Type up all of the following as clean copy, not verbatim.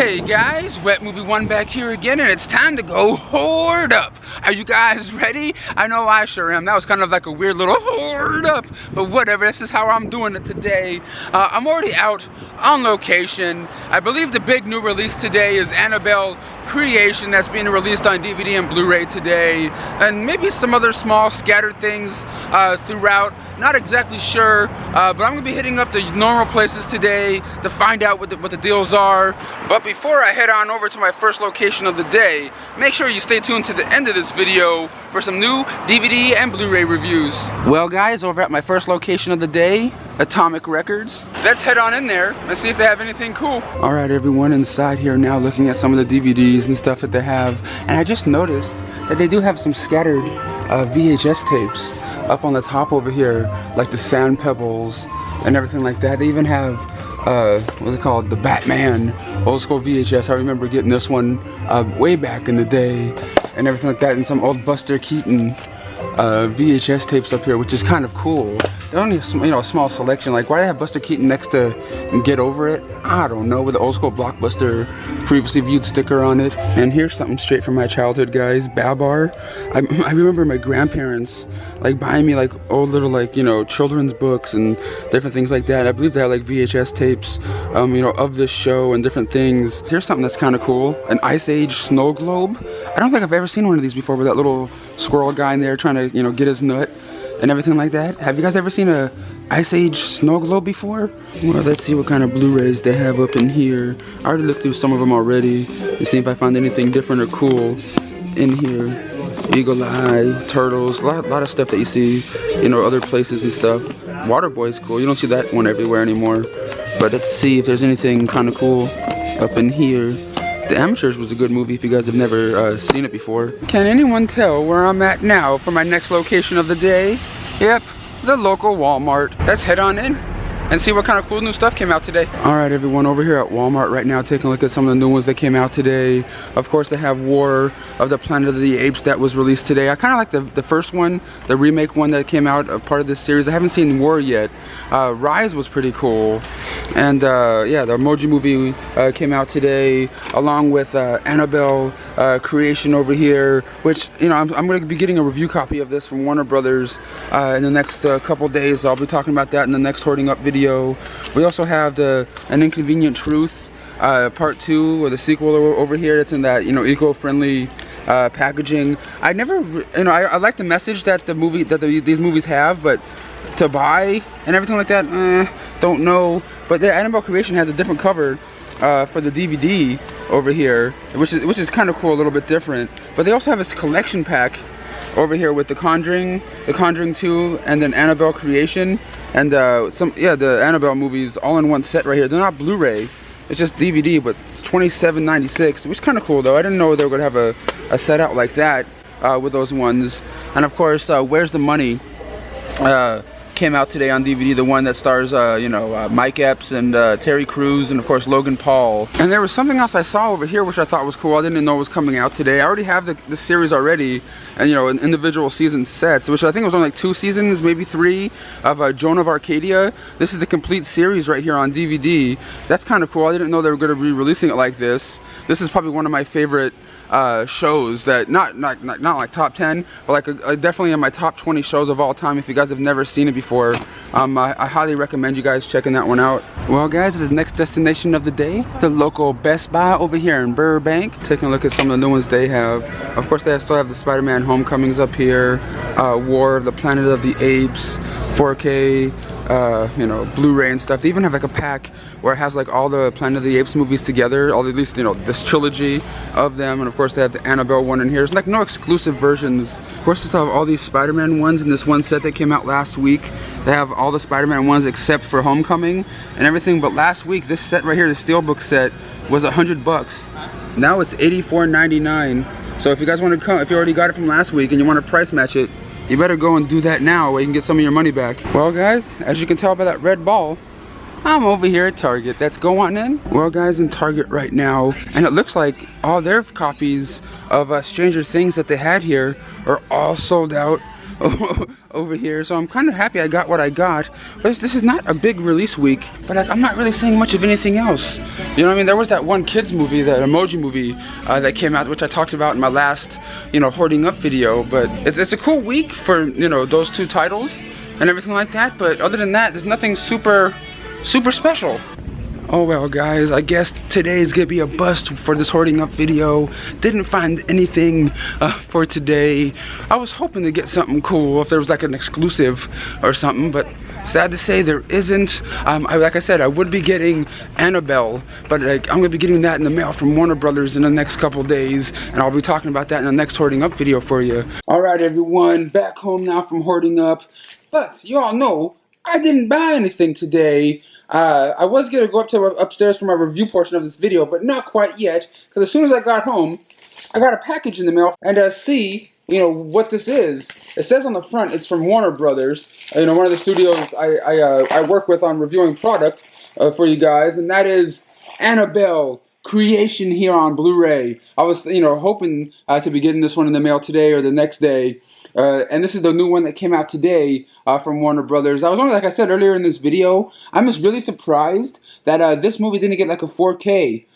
Hey guys, Wet Movie 1 back here again, and it's time to go hoard up. Are you guys ready? I know I sure am. That was kind of like a weird little hoard up, but whatever, this is how I'm doing it today. I'm already out on location. I believe the big new release today is Annabelle Creation, that's being released on DVD and Blu-ray today, and maybe some other small scattered things throughout. Not exactly sure, but I'm gonna be hitting up the normal places today to find out what the deals are. But before I head on over to my first location of the day, make sure you stay tuned to the end of this video for some new DVD and Blu-ray reviews. Well guys, over at my first location of the day, Atomic Records. Let's head on in there and see if they have anything cool. Alright everyone, inside here now looking at some of the DVDs and stuff that they have. And I just noticed that they do have some scattered VHS tapes up on the top over here, like the Sand Pebbles and everything like that. They even have what's it called, the Batman old school VHS. I remember getting this one way back in the day and everything like that, and some old Buster Keaton VHS tapes up here, which is kind of cool. They're only a small selection. Like, why do they have Buster Keaton next to Get Over It? I don't know, with the old school Blockbuster previously viewed sticker on it. And here's something straight from my childhood, guys. Babar. I remember my grandparents like buying me like old little children's books and different things like that. I believe they had like VHS tapes of this show and different things. Here's something that's kind of cool, an Ice Age snow globe. I don't think I've ever seen one of these before, with that little squirrel guy in there trying to get his nut and everything like that. Have you guys ever seen a Ice Age snow globe before? Well, let's see what kind of Blu-rays they have up in here. I already looked through some of them already to see if I found anything different or cool in here. Eagle Eye, Turtles, a lot of stuff that you see, other places and stuff. Waterboy's cool. You don't see that one everywhere anymore. But let's see if there's anything kind of cool up in here. The Amateurs was a good movie if you guys have never seen it before. Can anyone tell where I'm at now for my next location of the day? Yep, the local Walmart. Let's head on in and see what kind of cool new stuff came out today. Alright everyone, over here at Walmart right now, taking a look at some of the new ones that came out today. Of course they have War of the Planet of the Apes that was released today. I kind of like the first one, the remake one that came out, a part of this series. I haven't seen War yet. Rise was pretty cool. And yeah, the Emoji Movie came out today, along with Annabelle Creation over here, which, I'm going to be getting a review copy of this from Warner Brothers in the next couple days. I'll be talking about that in the next Hoarding Up video. We also have An Inconvenient Truth Part 2, or the sequel over here, that's in that eco-friendly packaging. I never, I like the message that these movies have, but to buy and everything like that, don't know. But the Annabelle Creation has a different cover for the DVD over here, which is kind of cool, a little bit different. But they also have this collection pack over here with The Conjuring 2, and then Annabelle Creation, and the Annabelle movies all in one set right here. They're not Blu-ray, it's just DVD, but it's $27.96, which is kind of cool though. I didn't know they were gonna have a set out like that with those ones. And of course, Where's the Money came out today on DVD, the one that stars Mike Epps and Terry Crews, and of course Logan Paul. And there was something else I saw over here which I thought was cool. I didn't know was coming out today. I already have the series already, and in individual season sets, which I think was only like 2 seasons, maybe 3, of Joan of Arcadia. This is the complete series right here on DVD. That's kind of cool. I didn't know they were going to be releasing it like this. This is probably one of my favorite shows, that not like top 10, but like definitely in my top 20 shows of all time. If you guys have never seen it before, I highly recommend you guys checking that one out. Well guys, this is the next destination of the day, the local Best Buy over here in Burbank. Taking a look at some of the new ones they have. Of course they still have the Spider-Man Homecomings up here, War of the Planet of the Apes, 4K, Blu-ray and stuff. They even have like a pack where it has like all the Planet of the Apes movies together, at least this trilogy of them. And of course they have the Annabelle one in here. There's like no exclusive versions. Of course they still have all these Spider-Man ones in this one set that came out last week. They have all the Spider-Man ones except for Homecoming and everything. But last week, this set right here, the Steelbook set, was $100. Now it's $84.99. So if you guys want to come, if you already got it from last week and you want to price match it, you better go and do that now where you can get some of your money back. Well guys, as you can tell by that red ball, I'm over here at Target. Let's go on in. Well guys, in Target right now, and it looks like all their copies of Stranger Things that they had here are all sold out. over here, so I'm kind of happy I got what I got. But this is not a big release week, but I'm not really seeing much of anything else. You know what I mean? There was that one kids movie, that emoji movie that came out, which I talked about in my last, Hoarding Up video. But it's a cool week for, those two titles and everything like that. But other than that, there's nothing super special. Oh well, guys, I guess today's gonna be a bust for this Hoarding Up video. Didn't find anything for today. I was hoping to get something cool, if there was like an exclusive or something, but sad to say there isn't. Like I said, I would be getting Annabelle, but I'm gonna be getting that in the mail from Warner Brothers in the next couple days, and I'll be talking about that in the next Hoarding Up video for you. Alright everyone, back home now from Hoarding Up, but you all know I didn't buy anything today. I was going to go upstairs for my review portion of this video, but not quite yet, because as soon as I got home, I got a package in the mail, and see, what this is. It says on the front it's from Warner Brothers, one of the studios I work with on reviewing product for you guys, and that is Annabelle Creation here on Blu-ray. I was, hoping to be getting this one in the mail today or the next day. And this is the new one that came out today from Warner Brothers. I was only, like I said earlier in this video, I'm just really surprised that this movie didn't get like a 4K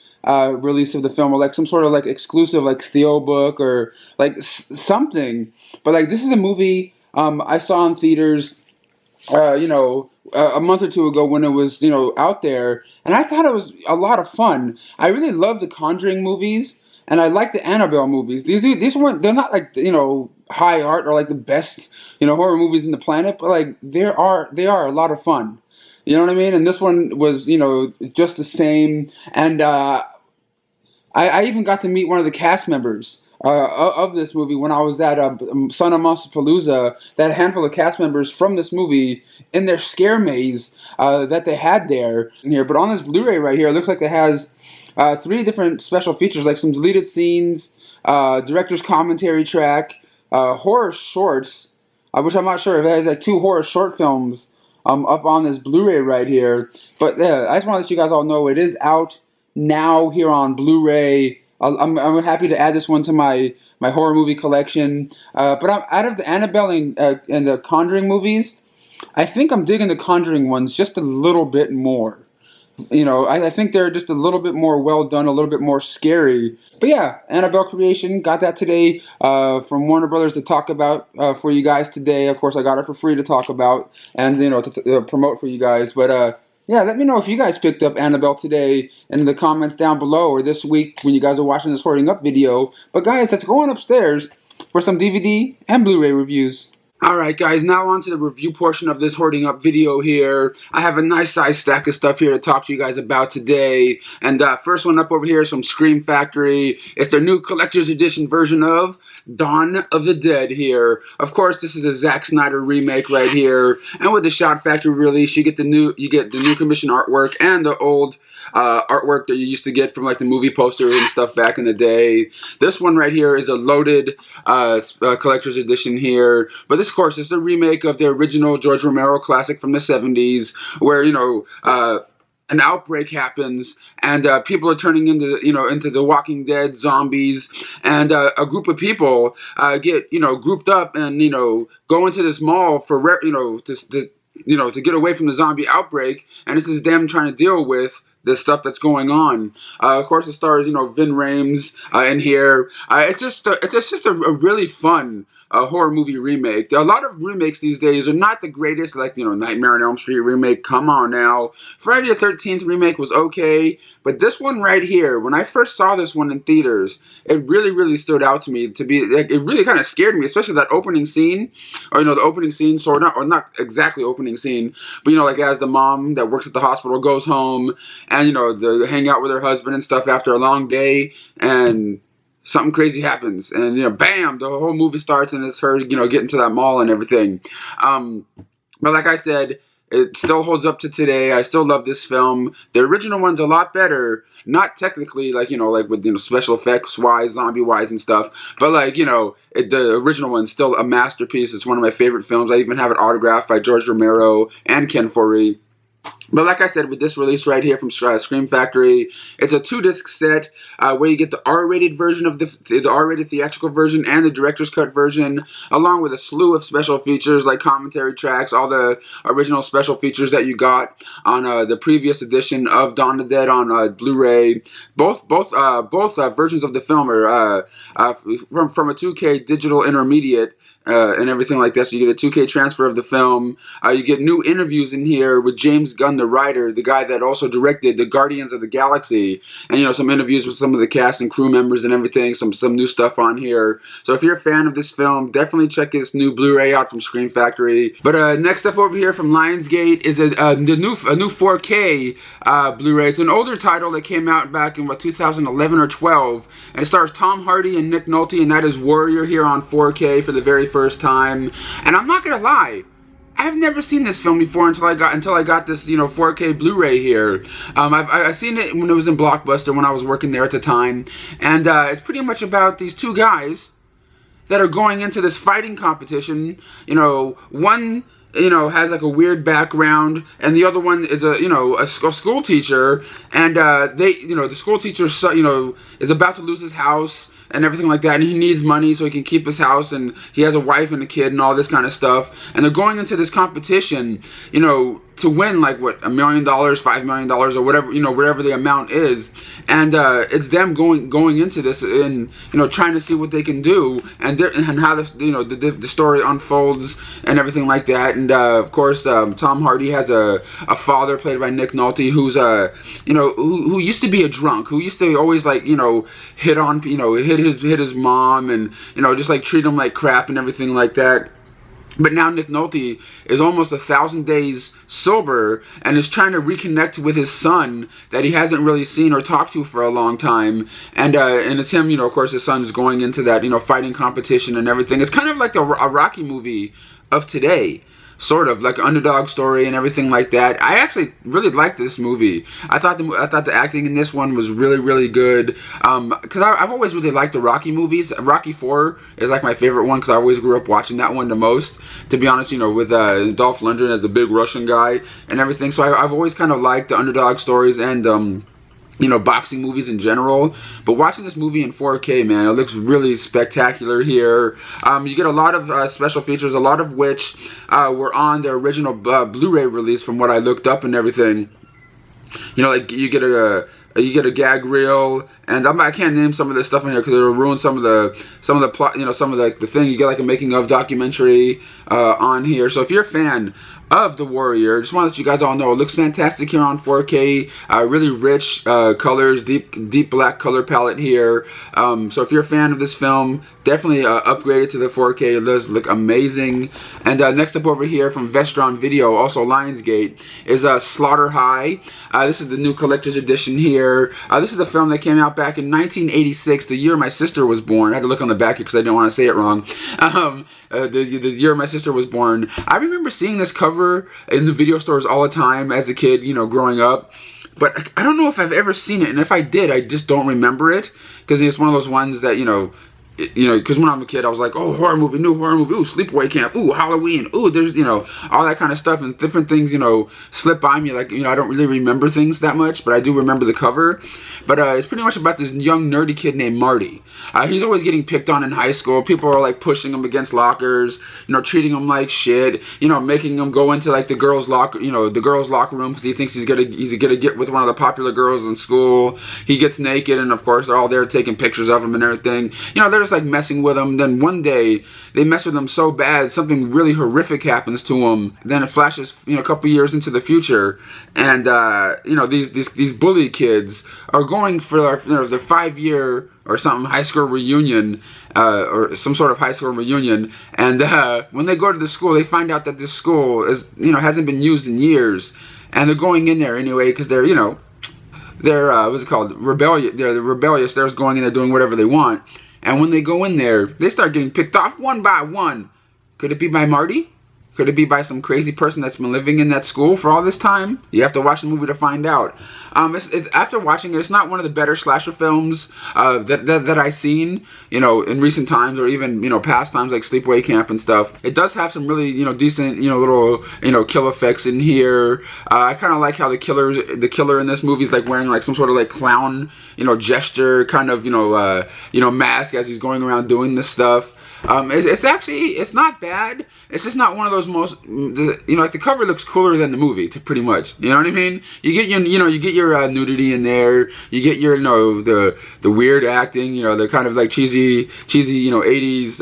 release of the film, or like some sort of like exclusive like steelbook or like something. But like this is a movie I saw in theaters, a month or two ago when it was out there, and I thought it was a lot of fun. I really love the Conjuring movies, and I like the Annabelle movies. These weren't, they're not like high art or like the best horror movies in the planet, but like they are a lot of fun. You know what I mean? And this one was just the same. And I even got to meet one of the cast members of this movie when I was at Son of Monsterpalooza. That handful of cast members from this movie in their scare maze that they had there in here. But on this Blu-ray right here, it looks like it has 3 different special features, like some deleted scenes, director's commentary track, horror shorts, which I'm not sure if it has like 2 horror short films up on this Blu-ray right here. But I just want to let you guys all know it is out now here on Blu-ray. I'm happy to add this one to my horror movie collection. But out of the Annabelle and the Conjuring movies, I think I'm digging the Conjuring ones just a little bit more. I think they're just a little bit more well done, a little bit more scary. But yeah, Annabelle Creation, got that today from Warner Brothers to talk about for you guys today. Of course, I got it for free to talk about and to promote for you guys. But yeah, let me know if you guys picked up Annabelle today in the comments down below, or this week when you guys are watching this Hoarding Up video. But guys, let's go on upstairs for some DVD and Blu-ray reviews. Alright guys, now on to the review portion of this Hoarding Up video here. I have a nice size stack of stuff here to talk to you guys about today. And first one up over here is from Scream Factory. It's their new collector's edition version of Dawn of the Dead here. Of course, this is a Zack Snyder remake right here. And with the Shout Factory release, you get the new commission artwork and the old artwork that you used to get from like the movie posters and stuff back in the day. This one right here is a loaded collector's edition here. But this, of course, is the remake of the original George Romero classic from the 70s, where an outbreak happens and people are turning into the Walking Dead zombies, and a group of people get grouped up and go into this mall for to get away from the zombie outbreak, and this is them trying to deal with the stuff that's going on. Of course, it stars Vin Rames in here. It's just a really fun horror movie remake. A lot of remakes these days are not the greatest, like Nightmare on Elm Street remake. Come on now. Friday the 13th remake was okay, but this one right here, when I first saw this one in theaters, it really stood out to me. To be like, it really kind of scared me, especially that opening scene, or the opening scene, sort of, or not exactly opening scene, but like as the mom that works at the hospital goes home and they hang out with her husband and stuff after a long day, and something crazy happens, and bam, the whole movie starts, and it's her getting to that mall and everything. But like I said, it still holds up to today. I still love this film. The original one's a lot better, not technically like with special effects wise, zombie wise and stuff, but like the original one's still a masterpiece. It's one of my favorite films. I even have it autographed by George Romero and Ken Foree. But like I said, with this release right here from Scream Factory, it's a 2-disc set where you get the R-rated version of the R-rated theatrical version and the director's cut version, along with a slew of special features like commentary tracks, all the original special features that you got on the previous edition of Dawn of the Dead on Blu-ray. Both versions of the film are from a 2K digital intermediate. And everything like that. So you get a 2K transfer of the film. You get new interviews in here with James Gunn, the writer, the guy that also directed the Guardians of the Galaxy, and some interviews with some of the cast and crew members and everything. Some new stuff on here. So if you're a fan of this film, definitely check this new Blu-ray out from Scream Factory. But next up over here from Lionsgate is a new 4K Blu-ray. It's an older title that came out back in 2011 or 12, and it stars Tom Hardy and Nick Nolte, and that is Warrior here on 4K for the very first time. And I'm not gonna lie, I've never seen this film before until I got this 4K Blu-ray here. I've seen it when it was in Blockbuster when I was working there at the time, and it's pretty much about these two guys that are going into this fighting competition. One has like a weird background, and the other one is a school teacher, and the school teacher is about to lose his house and everything like that, and he needs money so he can keep his house, and he has a wife and a kid and all this kind of stuff, and they're going into this competition, to win like $1 million, $5 million, or whatever, whatever the amount is, and it's them going into this and trying to see what they can do, and how the story unfolds and everything like that. And of course, Tom Hardy has a father played by Nick Nolte who's who used to be a drunk, who used to always hit his mom, and just like treat him like crap and everything like that. But now Nick Nolte is almost 1,000 days sober and is trying to reconnect with his son that he hasn't really seen or talked to for a long time. And it's him, of course, his son is going into that, fighting competition and everything. It's kind of like a Rocky movie of today. Sort of like an underdog story and everything like that. I actually really liked this movie. I thought the acting in this one was really, really good. Because I've always really liked the Rocky movies. Rocky 4 is like my favorite one because I always grew up watching that one the most. To be honest, with Dolph Lundgren as the big Russian guy and everything. So I've always kind of liked the underdog stories and boxing movies in general. But watching this movie in 4K, man, it looks really spectacular here. You get a lot of special features, a lot of which were on the original Blu-ray release from what I looked up and everything. Like you get a gag reel, and I can't name some of this stuff in here because it'll ruin some of the plot, some of the thing. You get like a making of documentary on here. So if you're a fan of The Warrior, just want to let you guys all know it looks fantastic here on 4K. Really rich colors, deep black color palette here. So if you're a fan of this film, definitely upgrade it to the 4K. It does look amazing. And next up over here from Vestron Video, also Lionsgate, is Slaughter High. This is the new collector's edition here. This is a film that came out back in 1986, the year my sister was born. I had to look on the back here because I didn't want to say it wrong. The year my sister was born. I remember seeing this cover in the video stores all the time as a kid, growing up. But I don't know if I've ever seen it, and if I did, I just don't remember it. Because it's one of those ones that, because when I'm a kid, I was like, oh, horror movie, new horror movie, ooh, sleepaway camp, ooh, Halloween, ooh, there's, all that kind of stuff, and different things, slip by me, like, I don't really remember things that much, but I do remember the cover. But it's pretty much about this young nerdy kid named Marty. He's always getting picked on in high school. People are like pushing him against lockers, treating him like shit, making him go into like the girls' locker room because he thinks he's gonna get with one of the popular girls in school. He gets naked, and of course they're all there taking pictures of him and everything. They're just like messing with him. Then one day they mess with him so bad, something really horrific happens to him. Then it flashes, a couple years into the future, and these bully kids are going for their 5-year or something high school reunion, or some sort of high school reunion. And when they go to the school, they find out that this school is hasn't been used in years, and they're going in there anyway because they're what's it called, rebellious. They're rebellious. They're just going in there doing whatever they want. And when they go in there, they start getting picked off one by one. Could it be by Marty? Could it be by some crazy person that's been living in that school for all this time? You have to watch the movie to find out. After watching it, it's not one of the better slasher films that I've seen, you know, in recent times, or even, you know, past times, like Sleepaway Camp and stuff. It does have some really, you know, decent, you know, little, you know, kill effects in here. I kind of like how the killer in this movie is like wearing like some sort of like clown, you know, gesture kind of, you know, mask as he's going around doing this stuff. It's not bad. It's just not one of those you know, like the cover looks cooler than the movie, pretty much. You know what I mean? You get your nudity in there. You get your, you know, the weird acting. You know, the kind of like cheesy, you know, 80s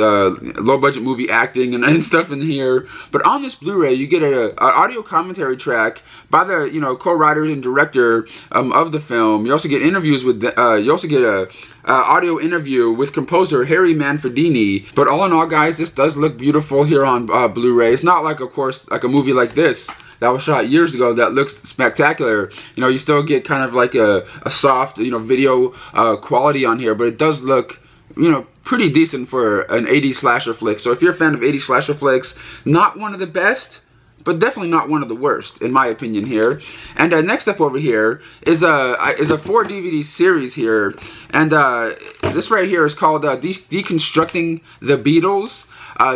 low budget movie acting and stuff in here. But on this Blu-ray, you get a audio commentary track by the, you know, co-writer and director of the film. You also get interviews with you also get a audio interview with composer Harry Manfredini. But all in all, guys, this does look beautiful here on Blu-ray. It's not like, of course, like a movie like this that was shot years ago that looks spectacular. You know, you still get kind of like a soft, you know, video quality on here, but it does look, you know, pretty decent for an 80s slasher flick. So if you're a fan of 80s slasher flicks, not one of the best, but definitely not one of the worst, in my opinion here. And next up over here is a 4 DVD series here, and this right here is called Deconstructing The Beatles.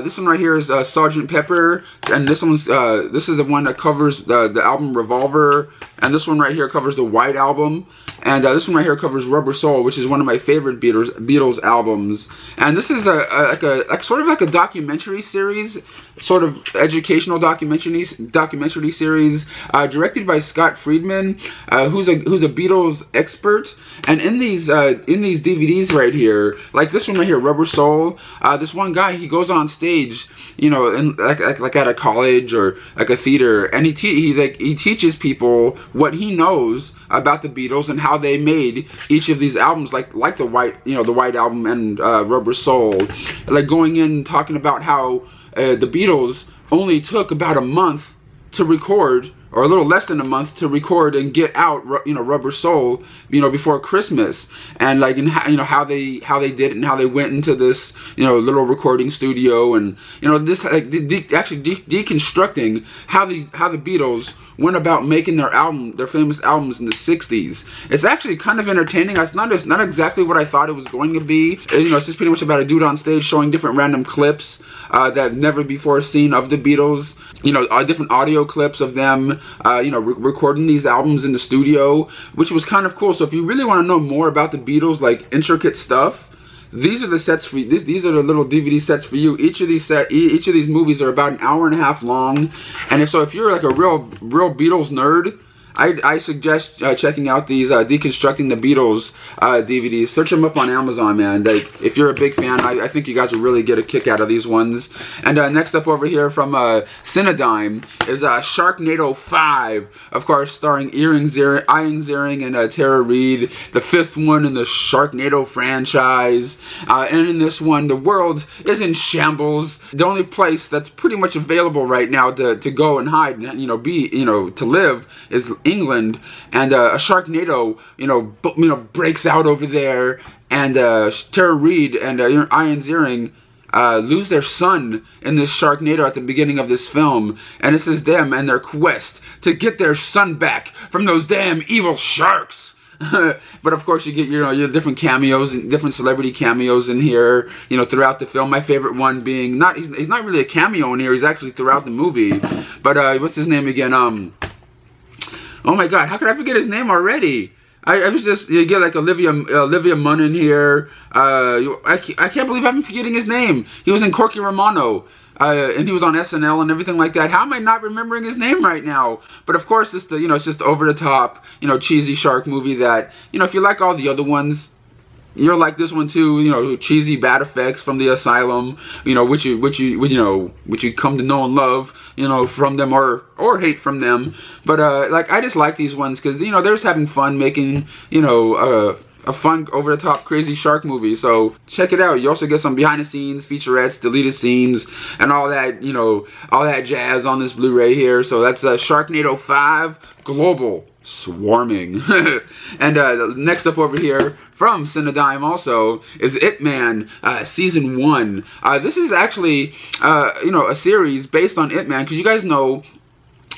This one right here is Sgt. Pepper, and this is the one that covers the album Revolver, and this one right here covers the White Album, and this one right here covers Rubber Soul, which is one of my favorite Beatles albums. And this is sort of like a documentary series, sort of educational documentary series, directed by Scott Friedman, who's a Beatles expert. And in these DVDs right here, like this one right here, Rubber Soul, this one guy, he goes on stage, you know, like at a college or like a theater, and he teaches people what he knows about the Beatles and how they made each of these albums, like the White Album and Rubber Soul, like going in talking about how the Beatles only took about a month to record, or a little less than a month to record and get out, you know, Rubber Soul, you know, before Christmas, and like, and how, you know, how they did it, and how they went into this, you know, little recording studio, and, you know, this like actually deconstructing how the Beatles went about making their famous albums in the 60s. It's actually kind of entertaining. It's not exactly what I thought it was going to be. You know, it's just pretty much about a dude on stage showing different random clips that never before seen of the Beatles. You know, different audio clips of them, you know, recording these albums in the studio, which was kind of cool. So if you really want to know more about the Beatles, like intricate stuff, these are the sets for you. These are the little DVD sets for you. Each of these movies are about an hour and a half long, and if you're like a real Beatles nerd, I suggest checking out these Deconstructing the Beatles DVDs. Search them up on Amazon, man. Like, if you're a big fan, I think you guys will really get a kick out of these ones. And next up over here from Cinedigm is Sharknado 5, of course, starring Ian Ziering and Tara Reid, the 5th one in the Sharknado franchise. And in this one, the world is in shambles. The only place that's pretty much available right now to go and hide and, you know, to live is England, and a Sharknado, you know, breaks out over there, and Tara Reid and Ian Ziering lose their son in this Sharknado at the beginning of this film, and this is them and their quest to get their son back from those damn evil sharks. But of course you get your different cameos and different celebrity cameos in here, you know, throughout the film. My favorite one being he's not really a cameo in here, he's actually throughout the movie, but what's his name again? Oh my God, how could I forget his name already? I was just, you get like Olivia Munn in here. I can't believe I'm forgetting his name. He was in Corky Romano, and he was on SNL and everything like that. How am I not remembering his name right now? But of course, it's it's just over the top, you know, cheesy shark movie that, you know, if you like all the other ones, you're like this one too, you know, cheesy bad effects from the asylum, you know, which you come to know and love, you know, from them or hate from them. But like, I just like these ones because, you know, they're just having fun making, you know, a fun over the top crazy shark movie. So check it out. You also get some behind the scenes, featurettes, deleted scenes, and all that, you know, all that jazz on this Blu-ray here. So that's Sharknado 5 Global swarming. And next up over here from Cinedime also is Ip Man Season 1. This is actually, you know, a series based on Ip Man, because you guys know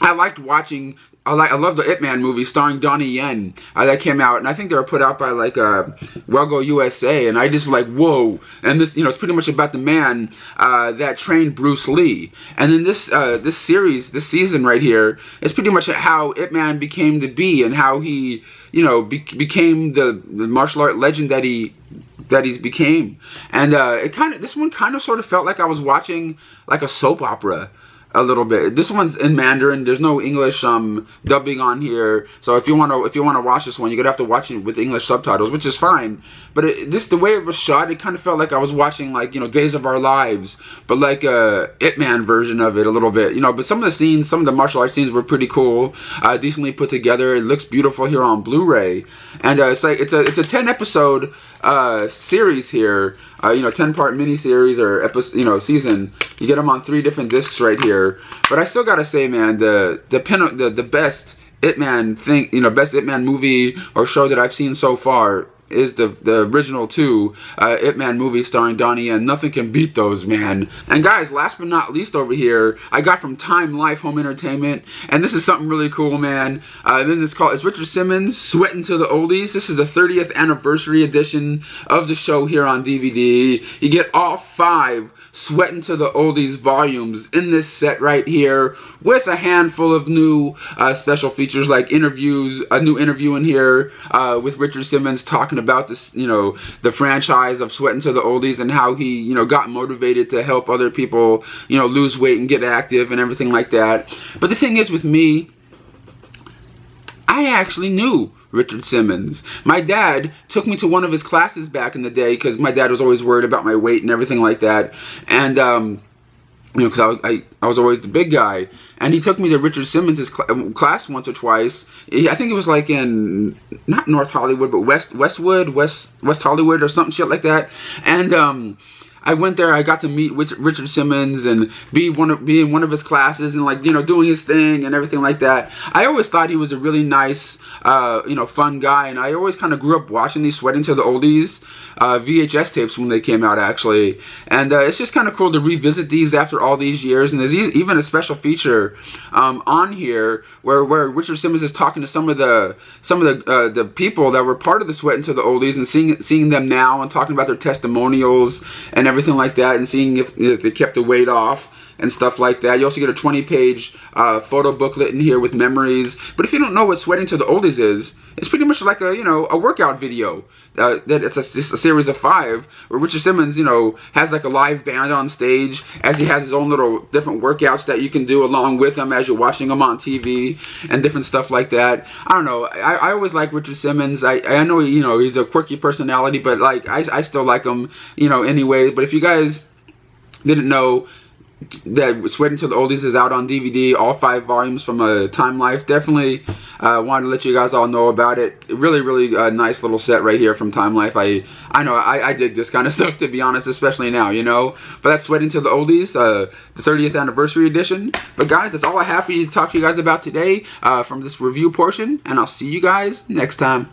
I liked watching. I love the Ip Man movie starring Donnie Yen that came out, and I think they were put out by like Wellgo USA, and I just like, whoa. And this, you know, it's pretty much about the man that trained Bruce Lee. And then this this series, this season right here, is pretty much how Ip Man became to be, and how he, you know, became the martial art legend that he's became. And this one kind of sort of felt like I was watching like a soap opera a little bit. This one's in Mandarin. There's no English dubbing on here. So if you want to watch this one, you're gonna have to watch it with English subtitles, which is fine. But the way it was shot, it kind of felt like I was watching, like, you know, Days of Our Lives, but like a Ip Man version of it a little bit, you know. But some of the scenes, some of the martial arts scenes were pretty cool, decently put together. It looks beautiful here on Blu-ray, and it's like it's a 10-episode series here. You know, 10-part mini-series or episode, you know, season. You get them on 3 different discs right here. But I still gotta say, man, the best Ip Man thing, you know, best Ip Man movie or show that I've seen so far is the original 2 Ip Man movies starring Donnie Yen. Nothing can beat those, man. And guys, last but not least over here, I got from Time Life Home Entertainment, and this is something really cool, man. Then it's Richard Simmons, Sweatin to the Oldies. This is the 30th anniversary edition of the show here on DVD. You get all 5 Sweatin to the Oldies volumes in this set right here, with a handful of new special features like interviews, a new interview in here with Richard Simmons talking about this, you know, the franchise of Sweatin to the Oldies, and how he, you know, got motivated to help other people, you know, lose weight and get active and everything like that. But the thing is, with me, I actually knew Richard Simmons. My dad took me to one of his classes back in the day, because my dad was always worried about my weight and everything like that. And you know, because I was always the big guy, and he took me to Richard Simmons' class once or twice. I think it was like in, not North Hollywood, but West Hollywood or something shit like that. And I went there. I got to meet Richard Simmons and be in one of his classes, and, like, you know, doing his thing and everything like that. I always thought he was a really nice, you know, fun guy, and I always kind of grew up watching these Sweatin to the Oldies VHS tapes when they came out, actually. And it's just kind of cool to revisit these after all these years. And there's even a special feature on here where Richard Simmons is talking to some of the people that were part of the Sweatin to the Oldies, and seeing them now, and talking about their testimonials and everything like that, and seeing if they kept the weight off and stuff like that. You also get a 20-page photo booklet in here with memories. But if you don't know what Sweatin to the Oldies is, it's pretty much like a workout video. It's a series of 5 where Richard Simmons, you know, has like a live band on stage, as he has his own little different workouts that you can do along with him as you're watching him on TV and different stuff like that. I don't know. I always like Richard Simmons. I know, you know, he's a quirky personality, but like I still like him, you know, anyway. But if you guys didn't know that Sweatin to the Oldies is out on DVD, all 5 volumes from Time Life. Definitely wanted to let you guys all know about it. Really nice little set right here from Time Life. I know I dig this kind of stuff, to be honest, especially now, you know. But that's Sweatin to the Oldies, the 30th anniversary edition. But guys, that's all I have for you to talk to you guys about today from this review portion, and I'll see you guys next time.